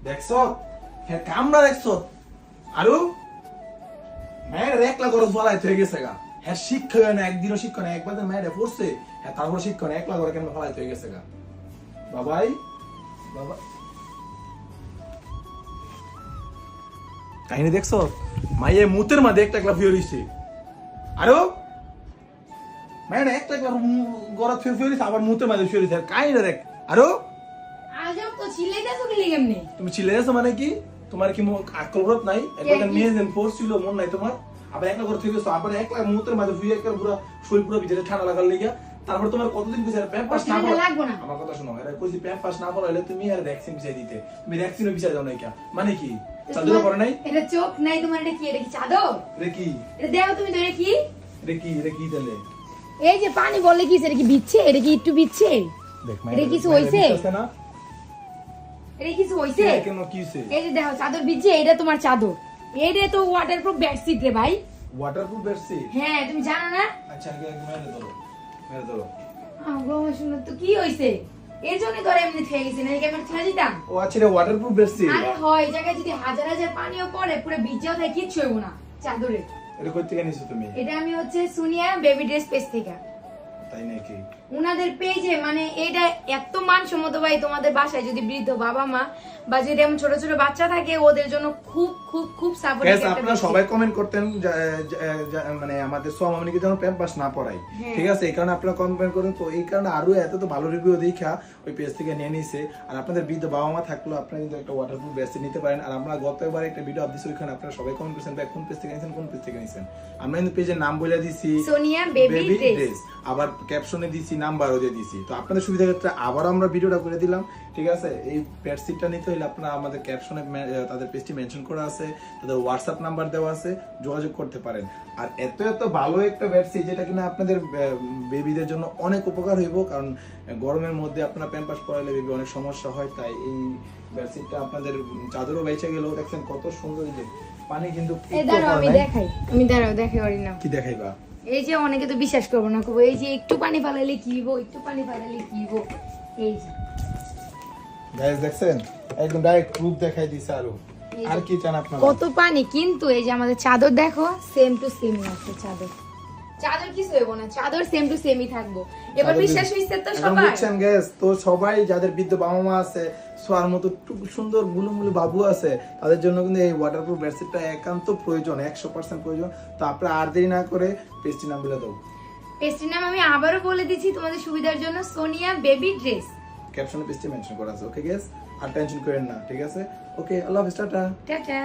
দেখছো হ্যাঁ কামড়া দেখছো আরো হ্যাঁ একলা করে ফলাই হয়ে গেছে গা হ্যাঁ শিক্ষা হয় না একদিনও শিক্ষা না একবার মেয়েটা পড়ছে হ্যাঁ তারপর শিক্ষা না একলা করে কেন ফলাই হয়ে গেছে গা বাবাই বাবা কাহিনী দেখছো মাইয়ে মুতের মাঝে একটা একলা ফিরে দিচ্ছে আরো মেয়েটা একটা একলা গড়া ফিরে দিচ্ছে আবার মুতের মাঝে ফিরে দিচ্ছে কাহিনী দেখ আরো আজব তো চিল্লাইতাছো কি কেমনে তুমি চিল্লে যাচ্ছ মানে কি তোমার কি আকলরত নাই একবার মেয়ে যেন পড়ছিল মন নাই তোমার আবার একলা করে থেকে আবার একলা মুহূর্তের মাঝে ফুয়ে একটা পুরো শরীর পুরো ভিতরে ঠান্ডা লাগার লেগে তারপর তোমার কতদিন কইছে প্যাম্পাস না পড়া লাগবে না আমার কথা শোনো এরা কইছি প্যাম্পাস না পড়াইলে তুমি আর ভ্যাকসিন বিছাই দিতে তুমি ভ্যাকসিনও বিছাই দাও না কি মানে কি চাদর পরে নাই এটা চোখ নাই তোমার এটা কি এটা কি চাদর রে কি এটা দেখো তুমি তো এটা কি রে কি দিলে এই যে পানি বলে কি এটা কি বিচ্ছে এটা কি একটু বিচ্ছে দেখ এটা কিছু হইছে এটা কিছু হইছে কেন কি হইছে এই যে দেখো চাদর বিচ্ছে এটা তোমার চাদর এটা তো ওয়াটারপ্রুফ বেডশিট রে ভাই ওয়াটারপ্রুফ বেডশিট হ্যাঁ তুমি জানো না আচ্ছা আগে মেরে ধরো গো শুনো তো কি হইছে এর জন্য তোর এমনি থেকে গেছে না ক্যামেরা ছেড়ে দিতাম ও আচ্ছা রে ওয়াটারপ্রুফ বেডশিট আরে হয় এই জায়গায় যদি হাজার হাজার পানিও পড়ে পুরো ভিজেও থাকে কিচ্ছু হইব না চাদরে এটা কই থেকে নিছো তুমি এটা আমি হচ্ছে সুনিয়া বেবি ড্রেস পেজ থেকে তাই নাকি উনাদের পেজে মানে এটা এত মানসম্মত ভাই তোমাদের বাসায় যদি বৃদ্ধ বাবা মা বা যদি এমন ছোট ছোট বাচ্চা থাকে ওদের জন্য খুব খুব খুব সাপোর্ট গাইস আপনারা সবাই কমেন্ট করতেন মানে আমাদের সোমামনিকে যেন প্যাম্পাস না পড়াই ঠিক আছে এই কারণে আপনারা কমেন্ট করেন তো এই কারণে আরো এত তো ভালো রিভিউ দেখা ওই পেজ থেকে নিয়ে নিছে আর আপনাদের বৃদ্ধ বাবা মা থাকলো আপনারা কিন্তু একটা ওয়াটারপ্রুফ বেডশিট নিতে পারেন আর আমরা গতবার একটা ভিডিও আপদিছি ওইখানে আপনারা সবাই কমেন্ট করেছেন ভাই কোন পেজ থেকে নিছেন কোন পেজ থেকে নিছেন আমরা কিন্তু পেজের নাম বলে দিছি সোনিয়া বেবি ড্রেস আবার ক্যাপশনে দিছি নাম্বারও দিয়ে দিছি তো আপনাদের সুবিধার ক্ষেত্রে আবার আমরা ভিডিওটা করে দিলাম ঠিক আছে এই বেডশিটটা নিতে হলে আপনারা আমাদের ক্যাপশনে তাদের পেজটি মেনশন করা আছে তাদের হোয়াটসঅ্যাপ নাম্বার দেওয়া আছে যোগাযোগ করতে পারেন আর এত এত ভালো একটা বেডশিট যেটা কিনা আপনাদের বেবিদের জন্য অনেক উপকার হইব কারণ গরমের মধ্যে আপনারা প্যাম্পাস পরাইলে বেবি অনেক সমস্যা হয় তাই এই বেডশিটটা আপনাদের চাদরও বেঁচে গেল দেখছেন কত সুন্দর এই যে পানি কিন্তু আমি দেখাই পারি না কি দেখাইবা এই যে অনেকে তো বিশ্বাস করবো না কব এই যে একটু পানি ফালাইলে কি হইব একটু পানি ফালাইলে কি হইব এই যে গাইস দেখছেন একদম ডাইরেক্ট প্রুফ দেখাই দিছে আর কি চান আপনারা কত পানি কিন্তু এই যে আমাদের চাদর দেখো সেম টু সেম আছে চাদর কিছু হইব না চাদর সেম টু সেমই থাকবো এবার বিশ্বাস হইছে তো সবাই বুঝছেন গাইস তো সবাই যাদের বৃদ্ধ বাবা মা আছে সোয়ার মতো সুন্দর গুলুমুলু বাবু আছে তাদের জন্য কিন্তু এই ওয়াটারপ্রুফ বেডশিটটা একান্ত প্রয়োজন 100% প্রয়োজন তো আপনারা আর দেরি না করে পেজটি নাম বলে দাও পেজটির নাম আমি আবারও বলে দিচ্ছি তোমাদের সুবিধার জন্য সোনিয়া বেবি ড্রেস ক্যাপশনে পেজটি মেনশন করা আছে ওকে গাইস আর টেনশন করেন না ঠিক আছে ওকে আল্লাহ হাফেজ টাটা টাটা